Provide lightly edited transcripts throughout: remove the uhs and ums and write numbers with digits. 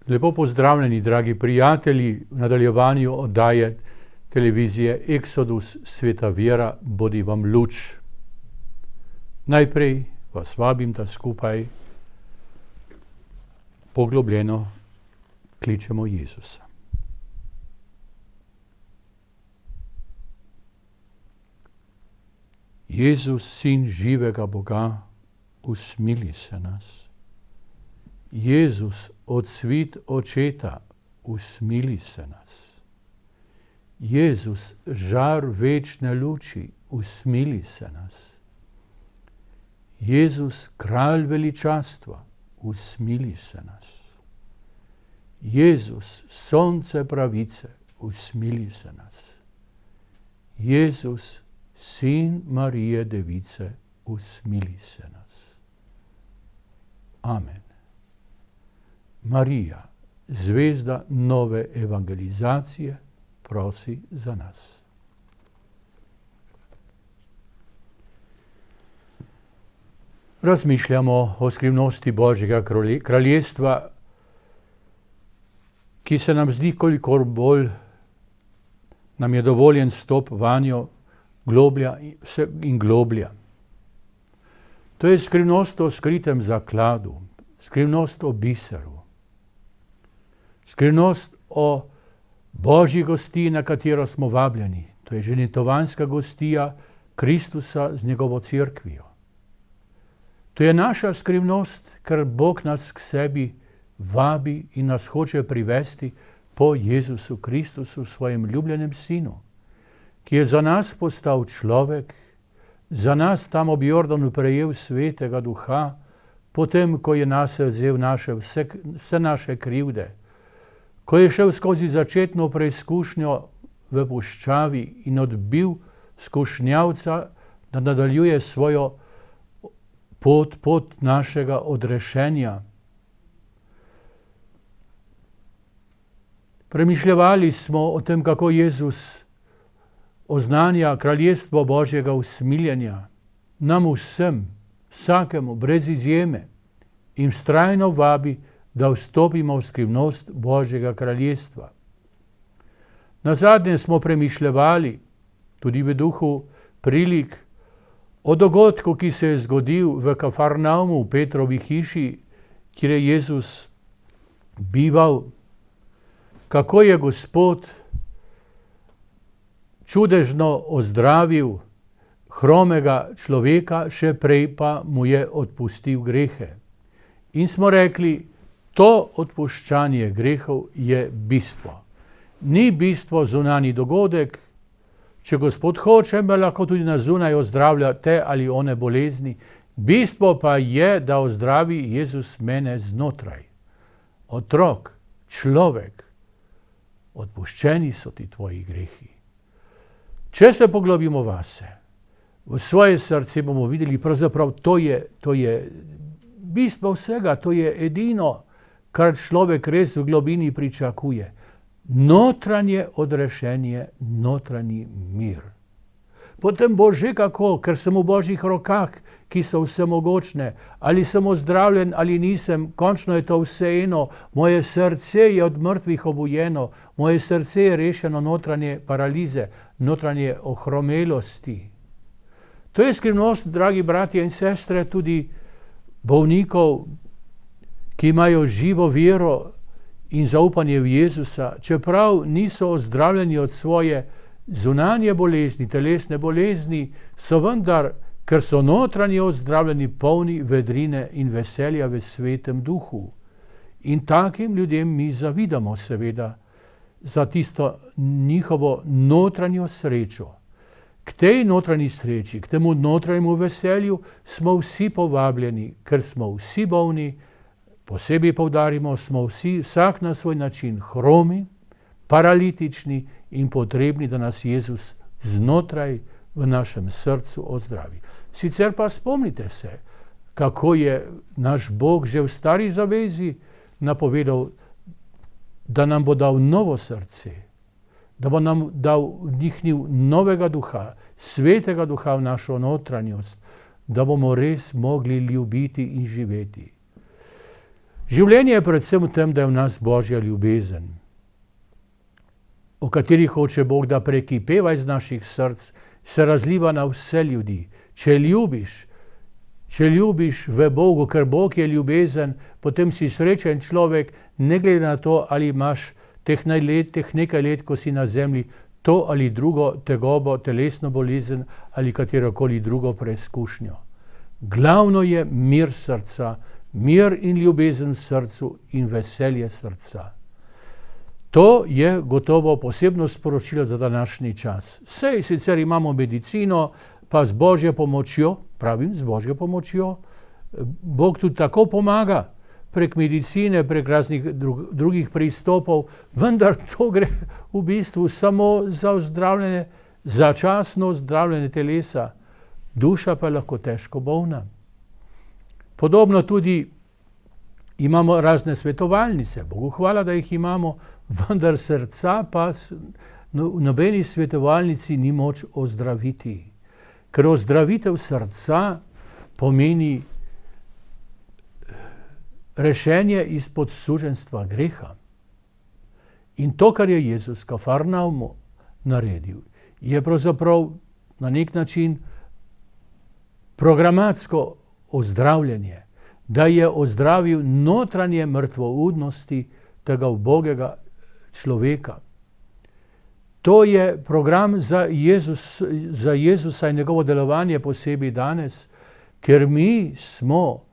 Lepo pozdravljeni, dragi prijatelji, v nadaljevanju oddaje televizije Exodus Sveta Vera, bodi vam luč. Najprej vas vabim, da skupaj poglobljeno kličemo Jezusa. Jezus, Sin živega Boga, usmili se nas. Jezus, odsvit očeta, usmili se nas. Jezus, žar večne luči, usmili se nas. Jezus, kralj veličastva, usmili se nas. Jezus, sonce pravice, usmili se nas. Jezus, Sin Marije Device, usmili se nas. Amen. Marija, zvezda nove evangelizacije, prosi za nas. Razmišljamo o skrivnosti Božjega kraljestva, ki se nam zdi, kolikor bolj nam je dovoljen stop vanjo, globlja in globlja. To je skrivnost o skritem zakladu, skrivnost o biseru, skrivnost o Božji gostiji, na katero smo vabljeni. To je ženitovanska gostija Kristusa z njegovo cerkvijo. To je naša skrivnost, ker Bog nas k sebi vabi in nas hoče privesti po Jezusu Kristusu, svojem ljubljenem Sinu, ki je za nas postal človek, za nas tam ob Jordanu prejel Svetega Duha, potem, ko je nase vzel vse naše krivde, ko je šel skozi začetno preizkušnjo v puščavi in odbil skušnjavca, da nadaljuje svojo pot našega odrešenja. Premišljevali smo o tem, kako Jezus oznanja kraljestvo Božjega usmiljenja nam vsem, vsakemu, brez izjeme, in vztrajno vabi, da vstopimo v skrivnost Božjega kraljestva. Nazadnje smo premišljevali, tudi v duhu prilik, o dogodku, ki se je zgodil v Kafarnaumu, v Petrovi hiši, kjer je Jezus bival, kako je Gospod čudežno ozdravil hromega človeka, še prej pa mu je odpustil grehe. In smo rekli, to odpuščanje grehov je bistvo. Ni bistvo zunanji dogodek. Če Gospod hoče, me lahko tudi na zunaj ozdravlja te ali one bolezni. Bistvo pa je, da ozdravi Jezus mene znotraj. Otrok, človek, odpuščeni so ti tvoji grehi. Če se poglobimo vase, v svoje srce, bomo videli, pravzaprav to je bistvo vsega, to je edino, kar človek res v globini pričakuje. Notranje odrešenje, notranji mir. Potem bo že kako, ker sem v Božjih rokah, ki so vsemogočne, ali sem ozdravljen ali nisem, končno je to vseeno, moje srce je od mrtvih obujeno, moje srce je rešeno notranje paralize, notranje ohromelosti. To je skrivnost, dragi bratje in sestre, tudi bolnikov, ki imajo živo vero in zaupanje v Jezusa, čeprav niso ozdravljeni od svoje zunanje bolezni, telesne bolezni, so vendar, ker so notranje ozdravljeni, polni vedrine in veselja v Svetem Duhu. In takim ljudem mi zavidamo seveda za tisto njihovo notranjo srečo. K tej notranji sreči, k temu notranjemu veselju smo vsi povabljeni, ker smo vsi bolni. Posebej poudarimo, smo vsi, vsak na svoj način, hromi, paralitični in potrebni, da nas Jezus znotraj v našem srcu ozdravi. Sicer pa spomnite se, kako je naš Bog že v stari zavezi napovedal, da nam bo dal novo srce, da bo nam dal vdihnil novega duha, svetega duha v našo notranjost, da bomo res mogli ljubiti in živeti. Življenje je predvsem v tem, da je v nas Božja ljubezen, o kateri hoče Bog, da prekipeva iz naših src, se razliva na vse ljudi. Če ljubiš v Bogu, ker Bog je ljubezen, potem si srečen človek, ne glede na to, ali imaš teh nekaj let, ko si na zemlji, to ali drugo tegobo, telesno bolezen ali katerokoli drugo preizkušnjo. Glavno je mir srca, mir in ljubezen v srcu in veselje srca. To je gotovo posebno sporočilo za današnji čas. Sej sicer imamo medicino, pa z Božjo pomočjo, z Božjo pomočjo, Bog tudi tako pomaga, prek medicine, prek raznih drugih pristopov, vendar to gre v bistvu samo za ozdravljanje, začasno ozdravljanje telesa, duša pa je lahko težko bolna. Podobno tudi imamo razne svetovalnice, Bogu hvala, da jih imamo, vendar srca pa v nobeni svetovalnici ni moč ozdraviti. Ker ozdravitev srca pomeni rešenje izpod suženjstva greha. In to, kar je Jezus v Kafarnaumu naredil, je pravzaprav na nek način programatsko ozdravljanje, da je ozdravil notranje mrtvoudnosti tega ubogega človeka. To je program za Jezusa in njegovo delovanje posebej danes, ker mi smo,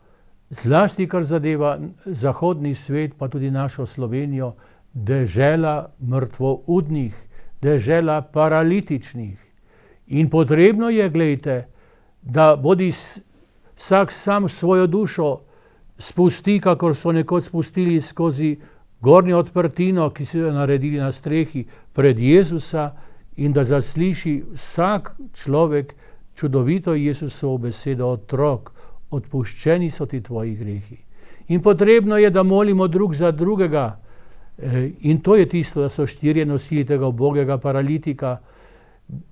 zlasti kar zadeva zahodni svet, pa tudi našo Slovenijo, dežela mrtvoudnih, dežela paralitičnih. In potrebno je, glejte, da bodi vsak sam svojo dušo spusti, kakor so nekoč spustili skozi gornjo odprtino, ki so jo naredili na strehi pred Jezusa, in da zasliši vsak človek čudovito Jezusovo besedo: otrok, odpuščeni so ti tvoji grehi. In potrebno je, da molimo drug za drugega. In to je tisto, da so štirje nosili tega ubogega paralitika,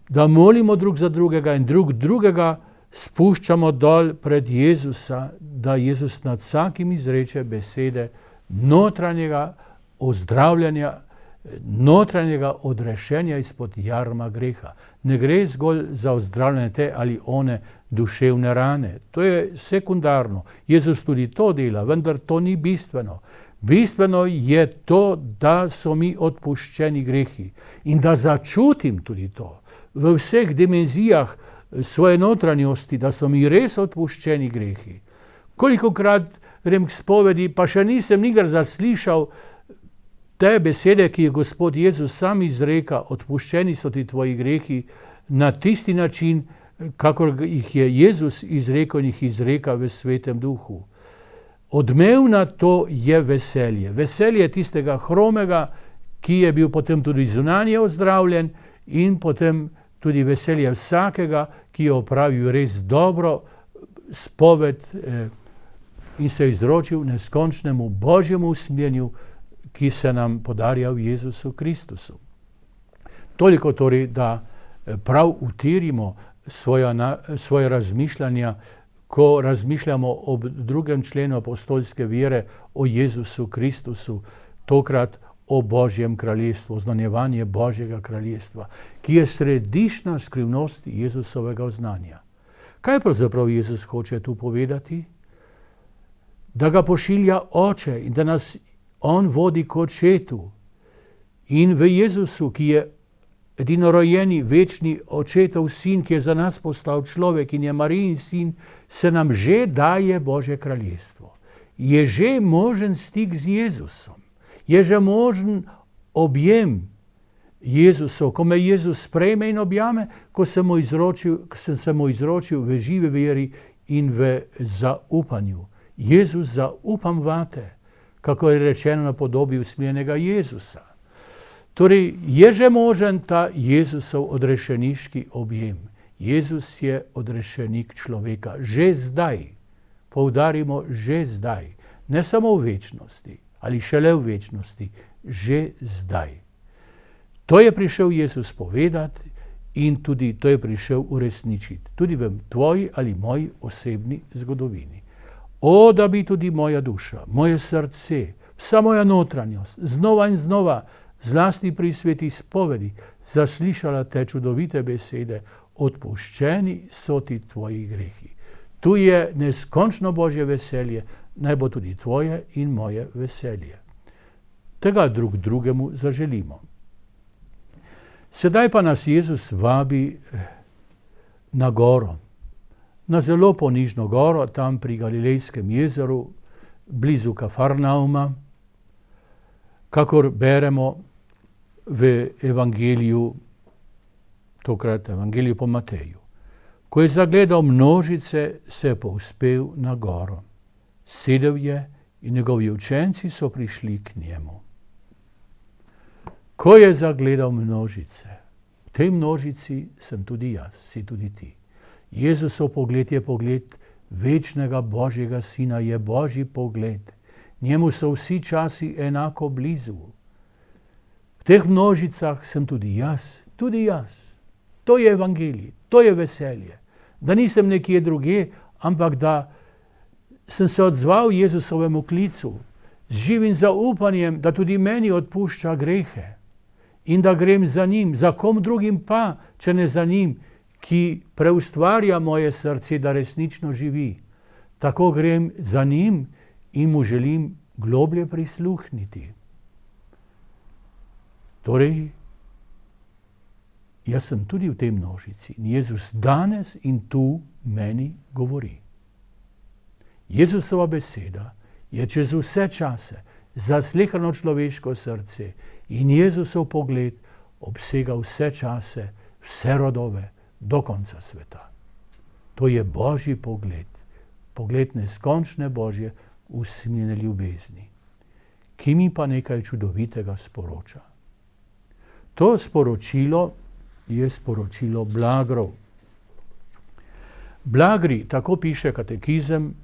da molimo drug za drugega in drugega spuščamo dol pred Jezusa, da Jezus nad vsakim izreče besede notranjega ozdravljanja, notranjega odrešenja izpod jarma greha. Ne gre zgolj za ozdravljanje te ali one duševne rane. To je sekundarno. Jezus tudi to dela, vendar to ni bistveno. Bistveno je to, da so mi odpuščeni grehi in da začutim tudi to v vseh dimenzijah svoje notranjosti, da so mi res odpuščeni grehi. Kolikokrat grem k spovedi, pa še nisem nikdar zaslišal te besede, ki je Gospod Jezus sam izreka: odpuščeni so ti tvoji grehi, na tisti način, kakor jih je Jezus izrekel in jih izreka v Svetem Duhu. Odmev na to je veselje. Veselje tistega hromega, ki je bil potem tudi zunanje ozdravljen, in potem tudi veselje vsakega, ki je opravil res dobro spoved in se izročil neskončnemu Božjemu usmiljenju, ki se nam podarja v Jezusu Kristusu. Toliko torej, da prav utirimo svoje razmišljanja, ko razmišljamo o 2. členu apostolske vere, o Jezusu Kristusu, tokrat o Božjem kraljestvu, oznanjevanje Božjega kraljestva, ki je središčna skrivnost Jezusovega znanja. Kaj pravzaprav Jezus hoče tu povedati? Da ga pošilja Oče in da nas On vodi k Očetu. In v Jezusu, ki je edinorojeni, večni Očetov sin, ki je za nas postal človek in je Marijin sin, se nam že daje Božje kraljestvo. Je že možen stik z Jezusom. Je že možen objem Jezusov, ko me Jezus sprejme in objame, ko sem se mu izročil v živi veri in v zaupanju. Jezus, zaupam vate, kako je rečeno na podobi usmiljenega Jezusa. Torej, je že možen ta Jezusov odrešeniški objem. Jezus je odrešenik človeka. Že zdaj, poudarimo, že zdaj. Ne samo v večnosti, ali šele v večnosti, že zdaj. To je prišel Jezus povedati in tudi to je prišel uresničiti, tudi v tvoji ali moji osebni zgodovini. O, da bi tudi moja duša, moje srce, vsa moja notranjost, znova in znova, zlasti pri sveti spovedi, zaslišala te čudovite besede, odpuščeni so ti tvoji grehi. Tu je neskončno Božje veselje, naj bo tudi tvoje in moje veselje. Tega drug drugemu zaželimo. Sedaj pa nas Jezus vabi na goro, na zelo ponižno goro, tam pri Galilejskem jezeru, blizu Kafarnauma, kakor beremo v Evangeliju, tokrat Evangeliju po Mateju. Ko je zagledal množice, se je povzpel na goro. Sedel je in njegovi učenci so prišli k njemu. Ko je zagledal množice, v tej množici sem tudi jaz, si tudi ti. Jezusov pogled je pogled večnega Božjega Sina, je Božji pogled. Njemu so vsi časi enako blizu. V teh množicah sem tudi jaz, tudi jaz. To je evangelij, to je veselje. Da nisem nekje druge, ampak da sem se odzval Jezusovemu klicu z živim zaupanjem, da tudi meni odpušča grehe in da grem za njim, za kom drugim pa, če ne za njim, ki preustvarja moje srce, da resnično živi. Tako grem za njim in mu želim globlje prisluhniti. Torej, jaz sem tudi v tej množici in Jezus danes in tu meni govori. Jezusova beseda je čez vse čase za sleherno človeško srce in Jezusov pogled obsega vse čase, vse rodove, do konca sveta. To je Božji pogled, pogled neskončne Božje usmljene ljubezni, ki mi pa nekaj čudovitega sporoča. To sporočilo je sporočilo blagrov. Blagri, tako piše katekizem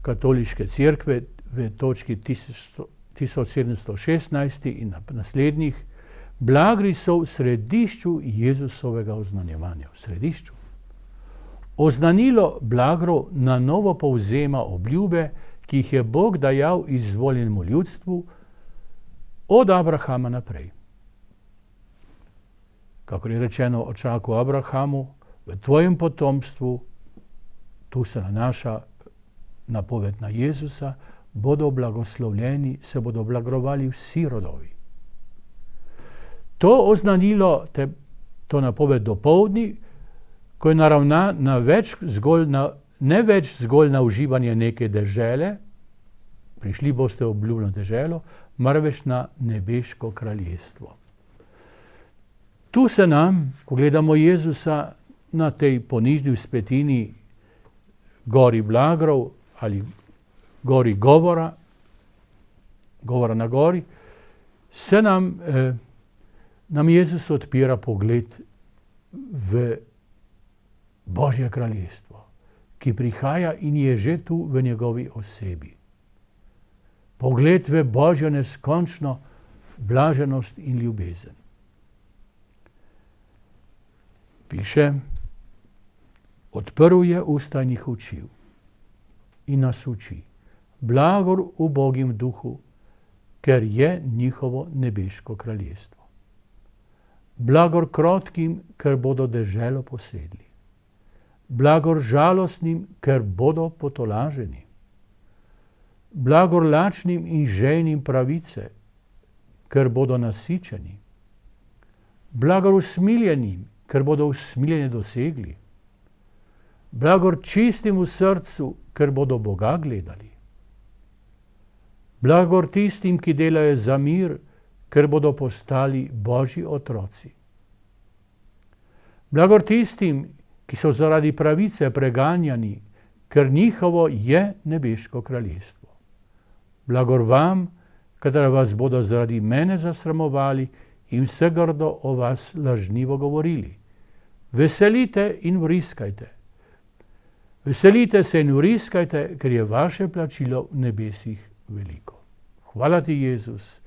Katoliške cerkve v točki 1716 in naslednjih, blagri so v središču Jezusovega oznanjevanja. V središču. Oznanilo blagrov na novo povzema obljube, ki jih je Bog dajal izvoljenemu ljudstvu od Abrahama naprej. Kakor je rečeno očaku Abrahamu, v tvojem potomstvu, tu se nanaša napoved na Jezusa, bodo blagoslovljeni, se bodo blagrovali vsi rodovi. To oznanilo, to napoved dopoldni, ko je naravnan ne več zgolj na uživanje neke dežele, prišli boste v obljubljeno deželo, marveč na nebeško kraljestvo. Tu se nam, ko gledamo Jezusa na tej ponižni vzpetini gori blagrov ali gori govora na gori, se nam Jezus odpira pogled v Božje kraljestvo, ki prihaja in je že tu v njegovi osebi. Pogled v Božjo neskončno blaženost in ljubezen. Piše, odprl je usta in jih učil in nas uči. Blagor ubogim duhu, ker je njihovo nebeško kraljestvo. Blagor krotkim, ker bodo deželo posedli. Blagor žalostnim, ker bodo potolaženi. Blagor lačnim in žejnim pravice, ker bodo nasičeni. Blagor usmiljenim, ker bodo usmiljenje dosegli. Blagor čistim v srcu, ker bodo Boga gledali. Blagor tistim, ki delajo za mir, ker bodo postali Božji otroci. Blagor tistim, ki so zaradi pravice preganjani, ker njihovo je nebeško kraljestvo. Blagor vam, kadar vas bodo zaradi mene zasramovali in vse grdo o vas lažnivo govorili. Veselite in vriskajte. Veselite se in vriskajte, ker je vaše plačilo v nebesih veliko. Hvala ti, Jezus,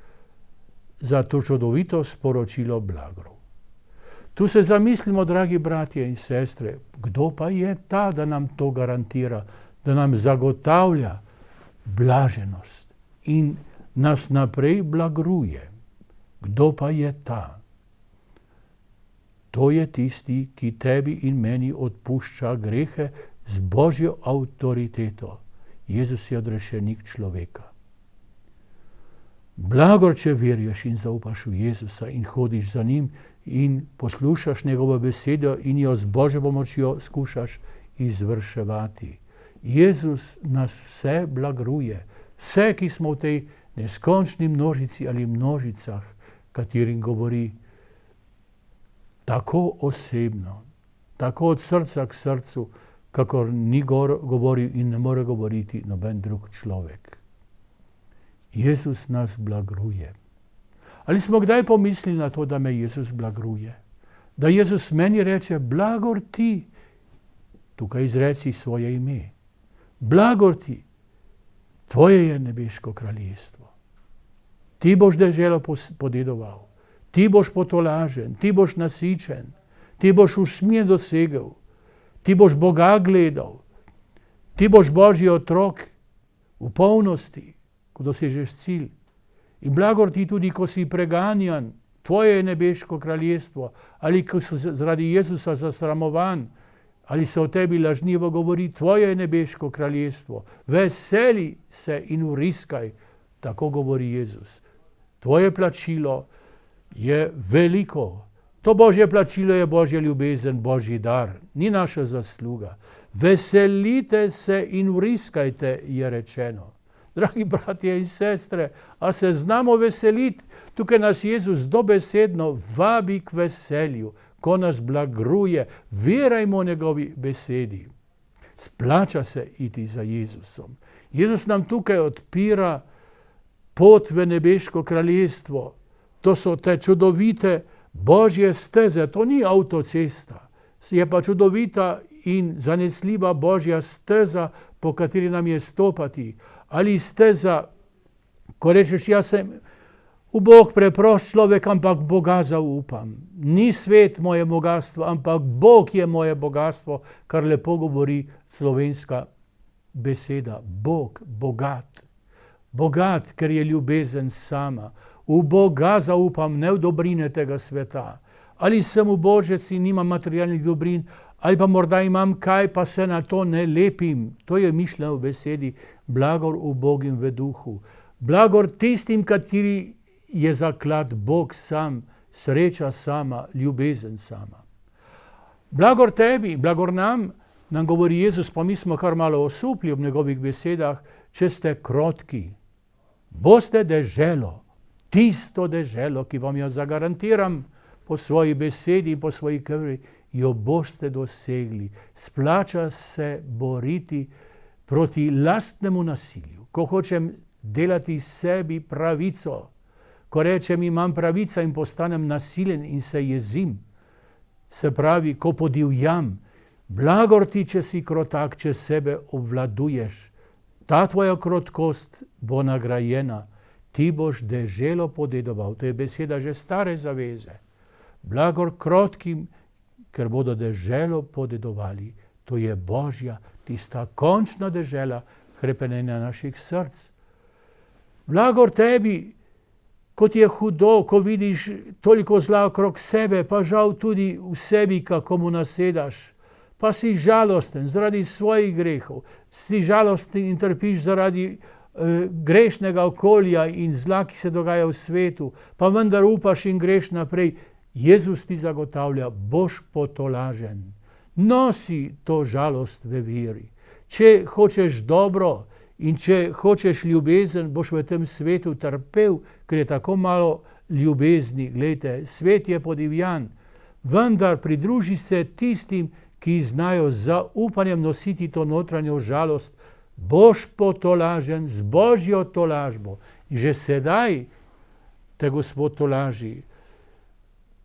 za to čudovito sporočilo blagrov. Tu se zamislimo, dragi bratje in sestre, kdo pa je ta, da nam to garantira, da nam zagotavlja blaženost in nas naprej blagruje. Kdo pa je ta? To je tisti, ki tebi in meni odpušča grehe z Božjo avtoriteto. Jezus je odrešenik človeka. Blagor, če verješ in zaupaš v Jezusa in hodiš za njim in poslušaš njegovo besedo in jo z Božjo pomočjo skušaš izvrševati. Jezus nas vse blagruje. Vse, ki smo v tej neskončni množici ali množicah, katerim govori tako osebno, tako od srca k srcu, kakor ni govoril in ne more govoriti noben drug človek. Jezus nas blagruje. Ali smo kdaj pomislili na to, da me Jezus blagruje? Da Jezus meni reče, blagor ti, tukaj izreci svoje ime. Blagor ti, tvoje je nebeško kraljestvo. Ti boš deželo podedoval, ti boš potolažen, ti boš nasičen, ti boš usmjen dosegel, ti boš Boga gledal, ti boš Božji otrok v polnosti, ko dosežeš cilj. In blagor ti tudi, ko si preganjan, tvoje je nebeško kraljestvo, ali ko si zaradi Jezusa zasramovan, ali se o tebi lažnivo govori, tvoje je nebeško kraljestvo. Veseli se in vriskaj, tako govori Jezus. Tvoje plačilo je veliko. To Božje plačilo je Božja ljubezen, Božji dar, ni naša zasluga. Veselite se in vriskajte, je rečeno. Dragi bratje in sestre, a se znamo veseliti? Tukaj nas Jezus dobesedno vabi k veselju, ko nas blagruje, verajmo njegovi besedi. Splača se iti za Jezusom. Jezus nam tukaj odpira pot v nebeško kraljestvo. To so te čudovite Božje steze, to ni avtocesta. Je pa čudovita in zanesljiva Božja steza, po kateri nam je stopati. Ali steza, ko rečeš, jaz sem ubog preprost človek, ampak Boga zaupam. Ni svet moje bogatstvo, ampak Bog je moje bogatstvo, kar lepo govori slovenska beseda. Bog, bogat. Bogat, ker je ljubezen sama. V Boga zaupam, ne v dobrine tega sveta. Ali sem ubožec in nimam materialnih dobrin, ali pa morda imam kaj, pa se na to ne lepim. To je mišljeno v besedi blagor ubogim v duhu. Blagor tistim, kateri je zaklad Bog sam, sreča sama, ljubezen sama. Blagor tebi, blagor nam govori Jezus, pa mi smo kar malo osupli ob njegovih besedah, če ste krotki. Boste deželo, tisto deželo, ki vam jo zagarantiram po svoji besedi in po svoji krvi, jo boste dosegli. Splača se boriti proti lastnemu nasilju. Ko hočem delati sebi pravico, ko rečem, imam pravica in postanem nasilen in se jezim, se pravi, ko podivjam, blagor ti, če si krotak, če sebe obvladuješ. Ta tvoja krotkost bo nagrajena. Ti boš deželo podedoval. To je beseda že stare zaveze. Blagor krotkim, ker bodo deželo podedovali. To je Božja, tista končna dežela hrepenenja naših src. Blagor tebi, kot je hudo, ko vidiš toliko zla okrog sebe, pa žal tudi v sebi, kako mu nasedaš. Pa si žalosten zaradi svojih grehov, si žalosten in trpiš zaradi grešnega okolja in zla, ki se dogaja v svetu, pa vendar upaš in greš naprej. Jezus ti zagotavlja, boš potolažen. Nosi to žalost v veri. Če hočeš dobro in če hočeš ljubezen, boš v tem svetu trpel, ker je tako malo ljubezni. Glejte, svet je podivjan, vendar pridruži se tistim, ki znajo z zaupanjem nositi to notranjo žalost, boš potolažen z Božjo tolažbo. Že sedaj te Gospod tolaži.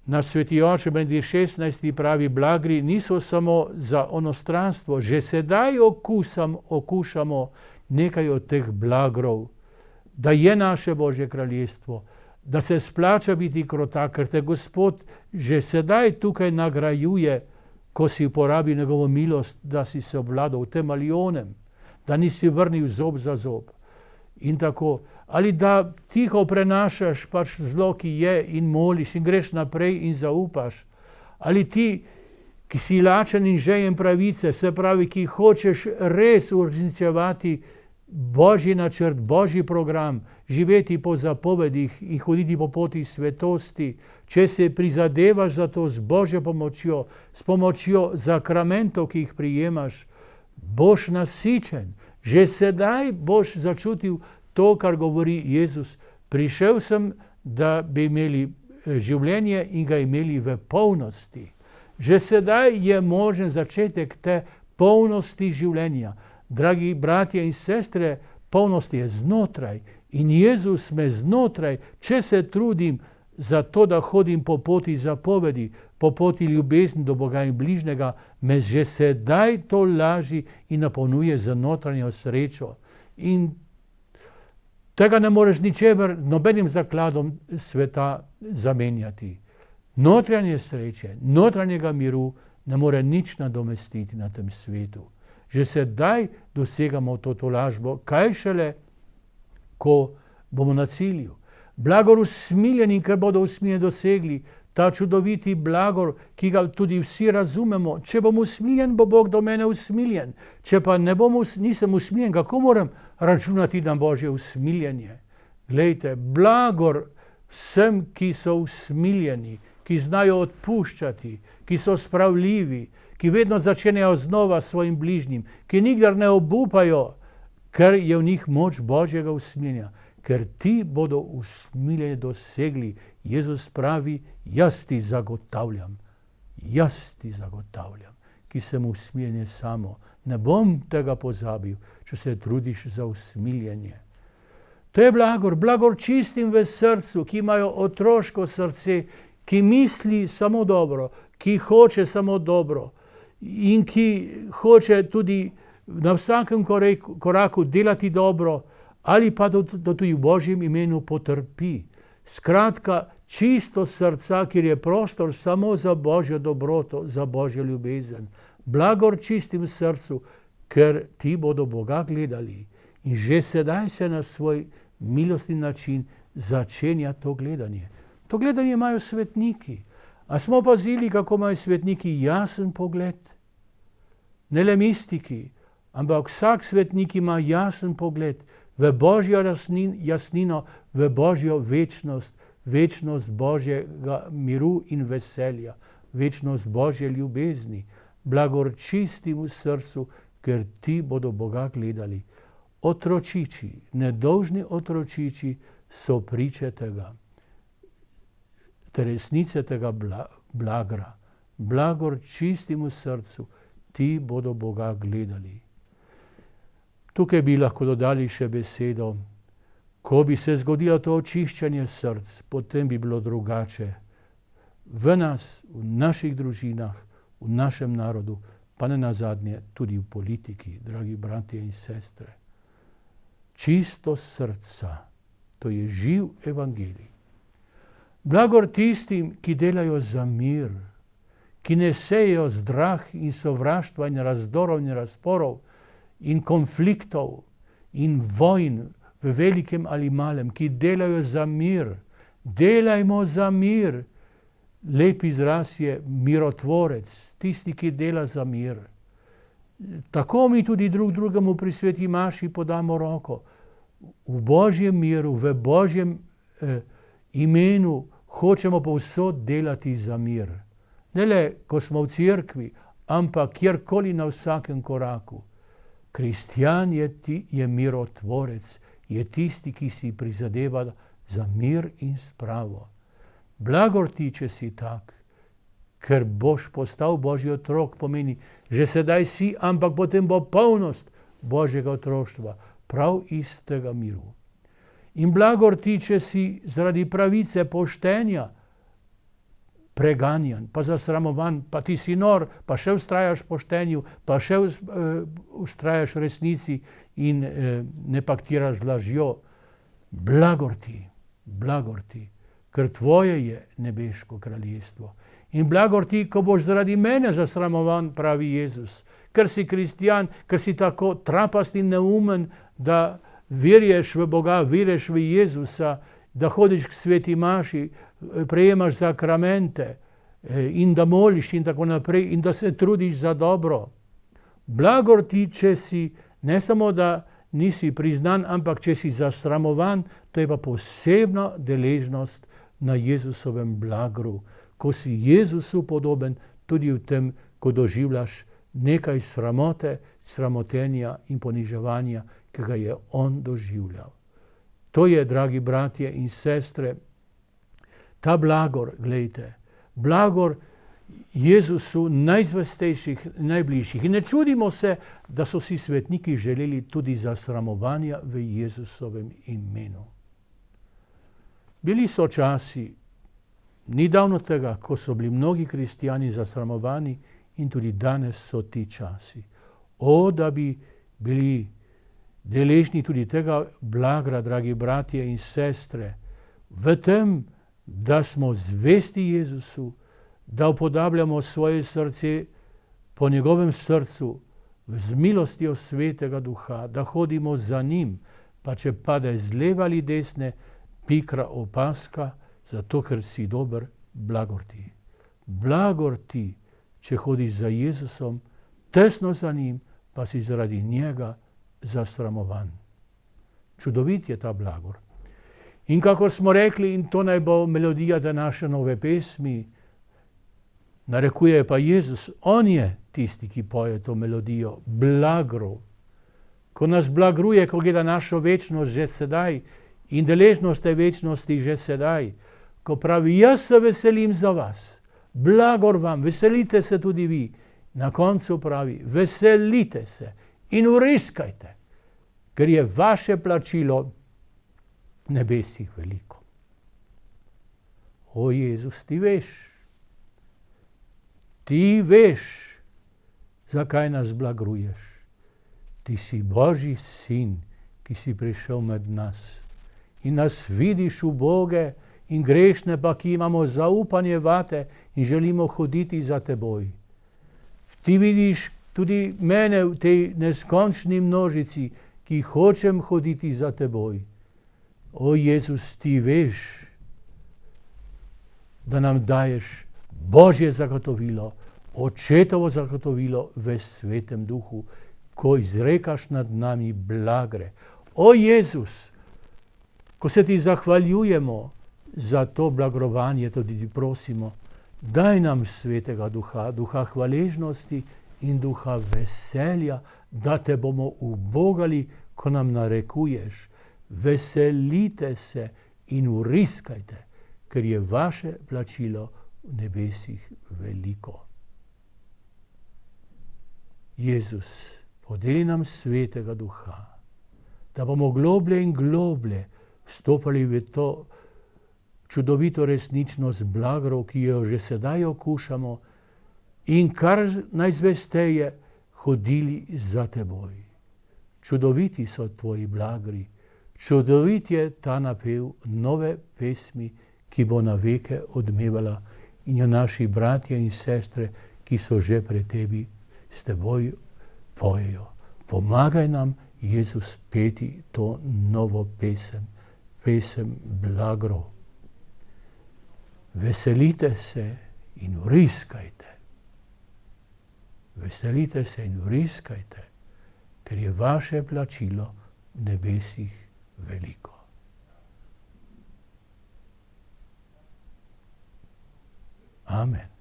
Na Sveti oče Benedikt XVI pravi, blagri niso samo za onostranstvo, že sedaj okušamo nekaj od teh blagrov, da je naše Božje kraljestvo, da se splača biti krotak, ker te Gospod že sedaj tukaj nagrajuje, ko si uporabi njegovo milost, da si se obvladal tem ali onem, da nisi vrnil zob za zob. In tako, ali da tiho prenašaš pač zlo, ki je, in moliš in greš naprej in zaupaš, ali ti, ki si lačen in žejen pravice, se pravi, ki hočeš res uresničevati Božji načrt, Božji program, živeti po zapovedih in hoditi po poti svetosti, če se prizadevaš za to z Božjo pomočjo, s pomočjo zakramentov, ki jih prijemaš, boš nasičen. Že sedaj boš začutil to, kar govori Jezus. Prišel sem, da bi imeli življenje in ga imeli v polnosti. Že sedaj je možen začetek te polnosti življenja. Dragi bratje in sestre, polnost je znotraj in Jezus me znotraj, če se trudim za to, da hodim po poti zapovedi, po poti ljubezni do Boga in bližnjega, me že sedaj to laži in napolnjuje z notranjo srečo. In tega ne moreš ničemer, nobenim zakladom sveta zamenjati. Notranje sreče, notranjega miru ne more nič nadomestiti na tem svetu. Že sedaj dosegamo to tolažbo, kaj šele, ko bomo na cilju. Blagor usmiljenim, ker bodo usmiljen dosegli, ta čudoviti blagor, ki ga tudi vsi razumemo. Če bom usmiljen, bo Bog do mene usmiljen. Če pa nisem usmiljen, kako moram računati na Božje usmiljenje? Glejte, blagor vsem, ki so usmiljeni, ki znajo odpuščati, ki so spravljivi, ki vedno začenjajo znova s svojim bližnjim, ki nikdar ne obupajo, ker je v njih moč Božjega usmiljenja, ker ti bodo usmiljenje dosegli. Jezus pravi, jaz ti zagotavljam, ki sem usmiljenje samo. Ne bom tega pozabil, če se trudiš za usmiljenje. To je blagor čistim v srcu, ki imajo otroško srce, ki misli samo dobro, ki hoče samo dobro in ki hoče tudi na vsakem koraku delati dobro ali pa da tudi v Božjem imenu potrpi. Skratka, čisto srca, kjer je prostor samo za Božjo dobroto, za Božjo ljubezen. Blagor čistim srcu, ker ti bodo Boga gledali. In že sedaj se na svoj milostni način začenja to gledanje. To gledanje imajo svetniki. A smo pazili, kako imajo svetniki jasen pogled? Ne le mistiki, ampak vsak svetnik ima jasen pogled v Božjo jasnino, v Božjo večnost, večnost Božjega miru in veselja, večnost Božje ljubezni. Blagor čistim v srcu, ker ti bodo Boga gledali. Otročiči, nedolžni otročiči so priče tega. Te resnice tega blagra. Blagor čistim v srcu, ti bodo Boga gledali. Tukaj bi lahko dodali še besedo, ko bi se zgodilo to očiščanje src, potem bi bilo drugače. V nas, v naših družinah, v našem narodu, pa ne nazadnje tudi v politiki, dragi bratje in sestre. Čisto srca, to je živ evangelij. Blagor tistim, ki delajo za mir, ki ne sejejo strah in sovraštva in razdorov in razporov in konfliktov in vojn v velikem ali malem, ki delajo za mir. Delajmo za mir. Lep izraz je mirotvorec, tisti, ki dela za mir. Tako mi tudi drugemu pri sveti maši podamo roko. V Božjem miru, v Božjem imenu hočemo povsod delati za mir. Ne le, ko smo v cerkvi, ampak kjerkoli na vsakem koraku. Kristjan je mirotvorec, je tisti, ki si prizadeva za mir in spravo. Blagor ti, če si tak, ker boš postal Božji otrok, pomeni, že sedaj si, ampak potem bo polnost Božjega otroštva, prav iz tega miru. In blagor ti, če si zaradi pravice poštenja preganjan, pa zasramovan, pa ti si nor, pa še vztrajaš poštenju, pa še vztrajaš resnici in ne paktiraš z lažjo. Blagor ti, blagor ti. ker tvoje je nebeško kraljestvo. In blagor ti, ko boš zaradi mene zasramovan, pravi Jezus, ker si kristjan, ker si tako trapast in neumen, da verješ v Boga, verješ v Jezusa, da hodiš k sveti maši, prejemaš sakramente in da moliš in tako naprej in da se trudiš za dobro. Blagor ti, če si ne samo, da nisi priznan, ampak če si zasramovan, to je pa posebna deležnost na Jezusovem blagru, ko si Jezusu podoben tudi v tem, ko doživljaš nekaj sramote, sramotenja in poniževanja, ki ga je on doživljal. To je, dragi bratje in sestre, ta blagor, glejte, blagor Jezusu najzvestejših, najbližjih. In ne čudimo se, da so si svetniki želeli tudi zasramovanja v Jezusovem imenu. Bili so časi, ni davno tega, ko so bili mnogi kristjani zasramovani in tudi danes so ti časi. O, da bi bili deležni tudi tega blagra, dragi bratje in sestre, v tem, da smo zvesti Jezusu, da upodabljamo svoje srce po njegovem srcu z milostjo Svetega Duha, da hodimo za njim, pa če pade z leve ali desne, pikra opaska, zato ker si dober, blagor ti. Blagor ti, če hodiš za Jezusom, tesno za njim, pa si zaradi njega zasramovan. Čudovit je ta blagor. In kakor smo rekli, in to naj bo melodija današnje nove pesmi, narekuje pa Jezus, on je tisti, ki poje to melodijo, blagro. Ko nas blagruje, ko gleda našo večnost že sedaj in deležnost te večnosti že sedaj, ko pravi, jaz se veselim za vas, blagor vam, veselite se tudi vi. Na koncu pravi, veselite se in vriskajte, ker je vaše plačilo v nebesih veliko. O Jezus, ti veš, zakaj nas blagruješ. Ti si Božji sin, ki si prišel med nas. In nas vidiš uboge in grešne, pa ki imamo zaupanje vate in želimo hoditi za teboj. Ti vidiš tudi mene v tej neskončni množici, ki hočem hoditi za teboj. O Jezus, ti veš, da nam daješ Božje zagotovilo, Očetovo zagotovilo v Svetem Duhu, ko izrekaš nad nami blagre. O Jezus, ko se ti zahvaljujemo za to blagrovanje, tudi ti prosimo, daj nam Svetega Duha, Duha hvaležnosti in Duha veselja, da te bomo ubogali, ko nam narekuješ. Veselite se in vriskajte, ker je vaše plačilo v nebesih veliko. Jezus, podeli nam Svetega Duha, da bomo globlje in globlje vstopali v to čudovito resničnost blagrov, ki jo že sedaj okušamo in kar najzvesteje hodili za teboj. Čudoviti so tvoji blagri, čudovit je ta napev nove pesmi, ki bo na veke odmevala in jo naši bratje in sestre, ki so že pred tebi, s teboj pojejo. Pomagaj nam, Jezus, peti to novo pesem, pesem blagro. Veselite se in vriskajte. Veselite se in vriskajte, ker je vaše plačilo v nebesih veliko. Amen.